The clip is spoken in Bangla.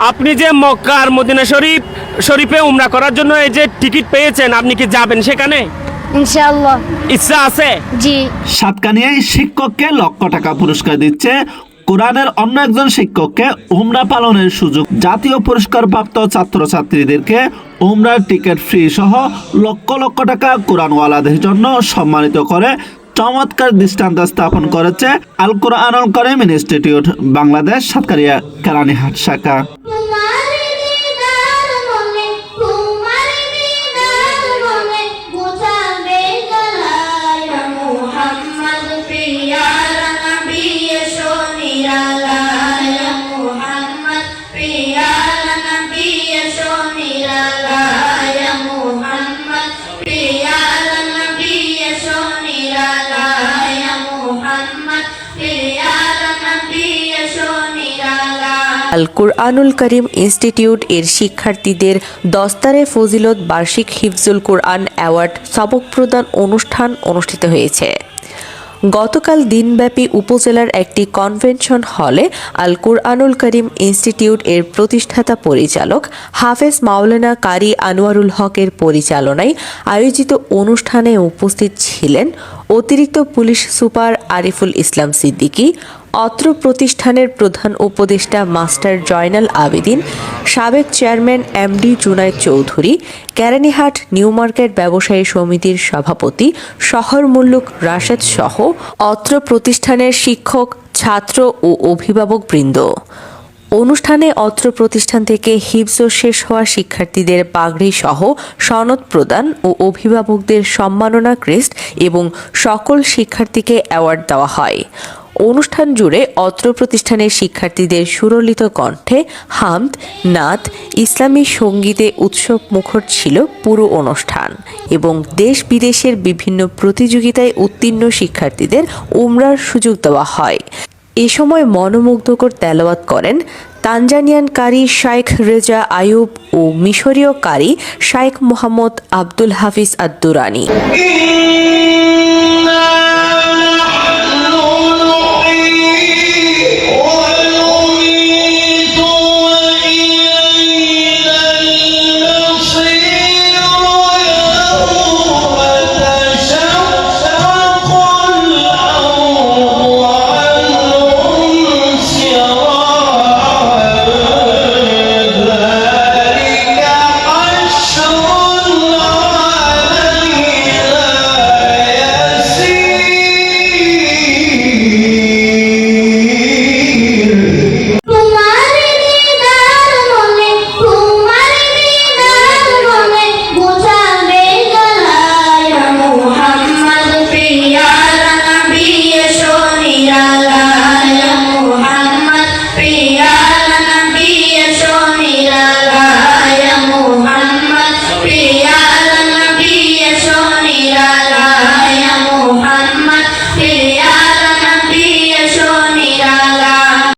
আপনি যে মক্কা আর মদিনা শরীফে উমরা করার জন্য এই যে টিকিট পেয়েছেন, আপনি কি যাবেন সেখানে? ইনশাআল্লাহ। ইচ্ছা আছে? জি। সাতকানিয়ায় শিক্ষককে লক্ষ টাকা পুরস্কার দিচ্ছে কোরআনের অন্য একজন শিক্ষককে উমরা পালনের সুযোগ। জাতীয় পুরস্কার প্রাপ্ত ছাত্রছাত্রীদেরকে উমরার টিকিট ফ্রি সহ লক্ষ লক্ষ টাকা কোরআনওয়ালাদের জন্য সম্মানিত করে চমৎকার দৃষ্টান্ত স্থাপন করেছে আল কোরআনুল কারীম ইনস্টিটিউট বাংলাদেশ সাতকানিয়া কেরানীহাট শাখা। আল কুরআনুল কারীম ইনস্টিটিউট এর শিক্ষার্থীদের দস্তারে ফজিলত বার্ষিক হিফজুল কুরআন অ্যাওয়ার্ড সবক প্রদান অনুষ্ঠান অনুষ্ঠিত হয়েছে। গতকাল দিনব্যাপী উপজেলার একটি কনভেনশন হলে আল কুরআনুল কারীম ইনস্টিটিউট এর প্রতিষ্ঠাতা পরিচালক হাফেজ মাওলানা কারি আনোয়ারুল হকের পরিচালনায় আয়োজিত অনুষ্ঠানে উপস্থিত ছিলেন অতিরিক্ত পুলিশ সুপার আরিফুল ইসলাম সিদ্দিকী, অত্র প্রতিষ্ঠানের প্রধান উপদেষ্টা মাস্টার জয়নাল আবেদিন, সাবেক chairman MD Junaid Chowdhury, Keranihat new market ব্যবসায়ী সমিতির সভাপতি শহর মুল্লুক রাশেদ সহ অত্র প্রতিষ্ঠানের শিক্ষক, ছাত্র ও অভিভাবক বৃন্দ। অনুষ্ঠানে অত্র প্রতিষ্ঠান থেকে হিফজ শেষ হওয়া শিক্ষার্থীদের পাগড়ি সহ সনদ প্রদান ও অভিভাবকদের সম্মাননা ক্রেস্ট এবং সকল শিক্ষার্থীকে অ্যাওয়ার্ড দেওয়া হয়। অনুষ্ঠান জুড়ে অত্র প্রতিষ্ঠানের শিক্ষার্থীদের সুরলিত কণ্ঠে হামদ, নাত, ইসলামী সঙ্গীতে উৎসব মুখর ছিল পুরো অনুষ্ঠান এবং দেশ বিদেশের বিভিন্ন প্রতিযোগিতায় উত্তীর্ণ শিক্ষার্থীদের উমরার সুযোগ দেওয়া হয়। এ সময় মনোমুগ্ধকর তেলাওয়াত করেন তানজানিয়ান কারি শাইখ রেজা আয়ুব ও মিশরীয় কারি শাইখ মোহাম্মদ আব্দুল হাফিজ আদ-দুরানি। Priya Nabiya Shonira